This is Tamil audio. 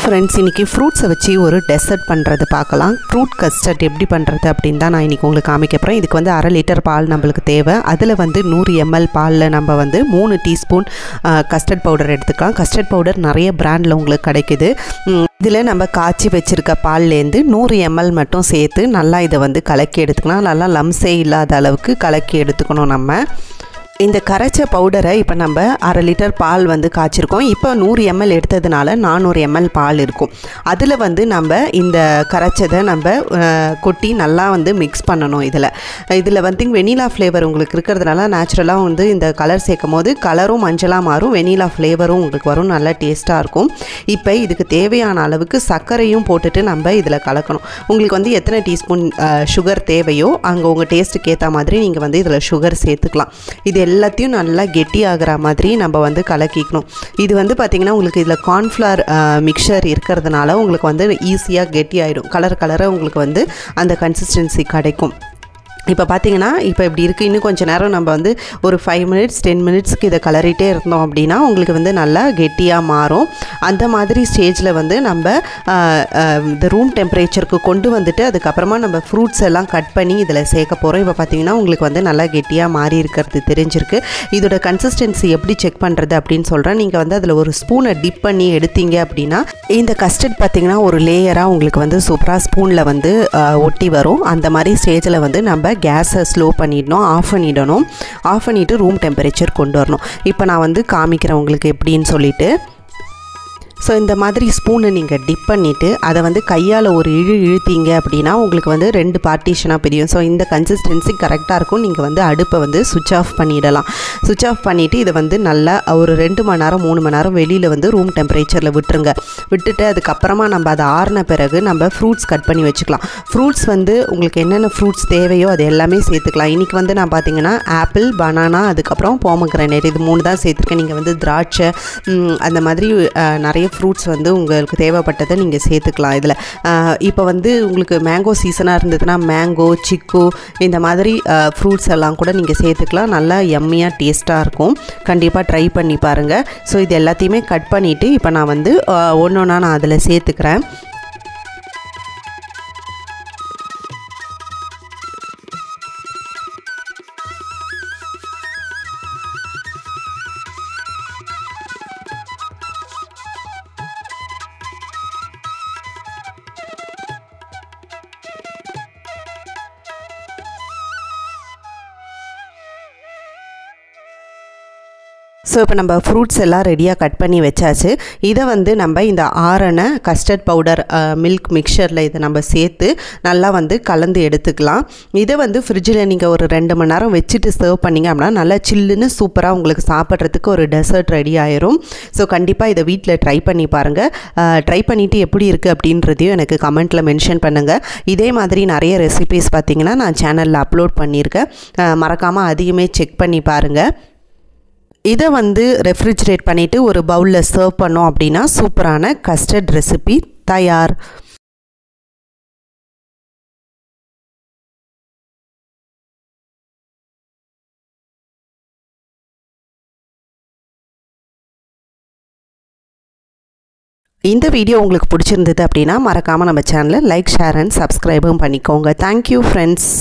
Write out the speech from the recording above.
ஃப்ரெண்ட்ஸ், இன்றைக்கி ஃப்ரூட்ஸை வச்சு ஒரு டெசர்ட் பண்ணுறது பார்க்கலாம். ஃப்ரூட் கஸ்டர்ட் எப்படி பண்ணுறது அப்படின்னு தான் நான் இன்றைக்கி உங்களுக்கு காமிக்க போகிறேன். இதுக்கு வந்து 1/2 லிட்டர் பால் நம்மளுக்கு தேவை. அதில் வந்து 100 ml பாலில் நம்ம வந்து 3 டீஸ்பூன் கஸ்டர்ட் பவுடர் எடுத்துக்கலாம். கஸ்டர்ட் பவுடர் நிறைய பிராண்டில் உங்களுக்கு கிடைக்குது. இதில் நம்ம காய்ச்சி வச்சுருக்க பால்லேருந்து 100 ml மட்டும் சேர்த்து நல்லா இதை வந்து கலக்கி எடுத்துக்கலாம். நல்லா லம்ஸே இல்லாத அளவுக்கு கலக்கி எடுத்துக்கணும். நம்ம இந்த கரைச்ச பவுடரை இப்போ நம்ம 1/2 லிட்டர் பால் வந்து காய்ச்சிருக்கோம். இப்போ 100 ml எடுத்ததுனால 400 ml பால் இருக்கும். அதில் வந்து நம்ம இந்த கரைச்சதை நம்ம கொட்டி நல்லா வந்து மிக்ஸ் பண்ணணும். இதில் வந்து வெனிலா ஃப்ளேவர் உங்களுக்கு இருக்கிறதுனால நேச்சுரலாக வந்து இந்த கலர் சேர்க்கும் போது கலரும் மஞ்சளாக மாறும், வெனிலா ஃப்ளேவரும் உங்களுக்கு வரும், நல்லா டேஸ்ட்டாக இருக்கும். இப்போ இதுக்கு தேவையான அளவுக்கு சர்க்கரையும் போட்டுட்டு நம்ம இதில் கலக்கணும். உங்களுக்கு வந்து எத்தனை டீஸ்பூன் சுகர் தேவையோ அங்கே உங்கள் டேஸ்ட்டுக்கு ஏற்ற மாதிரி நீங்கள் வந்து இதில் சுகர் சேர்த்துக்கலாம். இது எல்லாத்தையும் நல்லா கெட்டி ஆகிற மாதிரி நம்ம வந்து கலக்கிக்கணும். இது வந்து பார்த்திங்கன்னா உங்களுக்கு இதில் கார்ன்ஃப்ளவர் மிக்சர் இருக்கிறதுனால உங்களுக்கு வந்து ஈஸியாக கெட்டி ஆகிடும். கலராக உங்களுக்கு வந்து அந்த கன்சிஸ்டன்சி கிடைக்கும். இப்போ பார்த்தீங்கன்னா இப்போ இப்படி இருக்குது. இன்னும் கொஞ்சம் நேரம் நம்ம வந்து ஒரு 5 மினிட்ஸ் 10 மினிட்ஸ்க்கு இதை கலரிட்டே இருந்தோம் அப்படின்னா உங்களுக்கு வந்து நல்லா கெட்டியாக மாறும். அந்த மாதிரி ஸ்டேஜில் வந்து நம்ம இந்த ரூம் டெம்பரேச்சருக்கு கொண்டு வந்துட்டு அதுக்கப்புறமா நம்ம ஃப்ரூட்ஸ் எல்லாம் கட் பண்ணி இதில் சேர்க்க போகிறோம். இப்போ பார்த்திங்கன்னா உங்களுக்கு வந்து நல்லா கெட்டியாக மாறி இருக்கிறது தெரிஞ்சிருக்கு. இதோட கன்சிஸ்டன்சி எப்படி செக் பண்ணுறது அப்படின்னு சொல்கிறேன். நீங்கள் வந்து அதில் ஒரு ஸ்பூனை டிப் பண்ணி எடுத்தீங்க அப்படின்னா இந்த கஸ்டர்ட் பார்த்திங்கன்னா ஒரு லேயராக உங்களுக்கு வந்து சூப்பராக ஸ்பூனில் வந்து ஒட்டி வரும். அந்த மாதிரி ஸ்டேஜில் வந்து நம்ம கேஸை ஸ்லோ பண்ணிடணும், ஆஃப் பண்ணிவிட்டு ரூம் டெம்பரேச்சர் கொண்டு வரணும். இப்போ நான் வந்து காமிக்கிறேன் உங்களுக்கு எப்படின்னு சொல்லிட்டு. ஸோ இந்த மாதிரி ஸ்பூனை நீங்கள் டிப் பண்ணிவிட்டு அதை வந்து கையால் ஒரு இழுத்தீங்க அப்படின்னா உங்களுக்கு வந்து 2 பார்ட்டிஷனாக பிரியும். ஸோ இந்த கன்சிஸ்டன்சி கரெக்டாக இருக்கும். நீங்கள் வந்து அடுப்பை வந்து சுவிட்ச் ஆஃப் பண்ணிடலாம். சுவிட்ச் ஆஃப் பண்ணிவிட்டு இதை வந்து நல்லா ஒரு 2 மணி நேரம் 3 மணி நேரம் வெளியில் வந்து ரூம் டெம்பரேச்சரில் விட்டுட்டு அதுக்கப்புறமா நம்ம அதை ஆறின பிறகு நம்ம ஃப்ரூட்ஸ் கட் பண்ணி வச்சுக்கலாம். ஃப்ரூட்ஸ் வந்து உங்களுக்கு என்னென்ன ஃப்ரூட்ஸ் தேவையோ அது எல்லாமே சேர்த்துக்கலாம். இன்றைக்கி வந்து நான் பார்த்தீங்கன்னா ஆப்பிள், பனானா, அதுக்கப்புறம் போமக்ரானேட், இது 3 தான் சேர்த்துருக்கேன். நீங்கள் வந்து திராட்சை அந்த மாதிரி நிறைய ஃப்ரூட்ஸ் வந்து உங்களுக்கு தேவைப்பட்டதை நீங்கள் சேர்த்துக்கலாம். இதில் இப்போ வந்து உங்களுக்கு மேங்கோ சீசனாக இருந்ததுன்னா மேங்கோ, சிக்கு இந்த மாதிரி ஃப்ரூட்ஸ் எல்லாம் கூட நீங்கள் சேர்த்துக்கலாம். நல்லா யம்மியாக டேஸ்ட்டாக இருக்கும். கண்டிப்பாக ட்ரை பண்ணி பாருங்கள். ஸோ இது எல்லாத்தையுமே கட் பண்ணிவிட்டு இப்போ நான் வந்து ஒன்று ஒன்றா நான் அதில் சேர்த்துக்கிறேன். ஸோ இப்போ நம்ம ஃப்ரூட்ஸ் எல்லாம் ரெடியாக கட் பண்ணி வச்சாச்சு. இதை வந்து நம்ம இந்த ஆரண கஸ்டர்ட் பவுடர் மில்க் மிக்சரில் இதை நம்ம சேர்த்து நல்லா வந்து கலந்து எடுத்துக்கலாம். இதை வந்து ஃப்ரிட்ஜில் நீங்கள் ஒரு 2 மணி நேரம் வச்சுட்டு சர்வ் பண்ணிங்க அப்படின்னா நல்லா சில்லுன்னு சூப்பராக உங்களுக்கு சாப்பிட்றதுக்கு ஒரு டெசர்ட் ரெடி ஆயிரும். ஸோ கண்டிப்பாக இதை வீட்டில் ட்ரை பண்ணி பாருங்கள். ட்ரை பண்ணிவிட்டு எப்படி இருக்குது அப்படின்றதையும் எனக்கு கமெண்ட்டில் மென்ஷன் பண்ணுங்கள். இதே மாதிரி நிறைய ரெசிபீஸ் பார்த்திங்கன்னா நான் சேனலில் அப்லோட் பண்ணியிருக்கேன். மறக்காமல் அதையுமே செக் பண்ணி பாருங்கள். இதை வந்து ரெஃப்ரிஜரேட் பண்ணிவிட்டு ஒரு பவுலில் சர்வ் பண்ணோம் அப்படின்னா சூப்பரான கஸ்டர்ட் ரெசிபி தயார். இந்த வீடியோ உங்களுக்கு பிடிச்சிருந்தது அப்படின்னா மறக்காமல் நம்ம சேனலை லைக், ஷேர் அண்ட் சப்ஸ்கிரைபும் பண்ணிக்கோங்க. Thank you friends.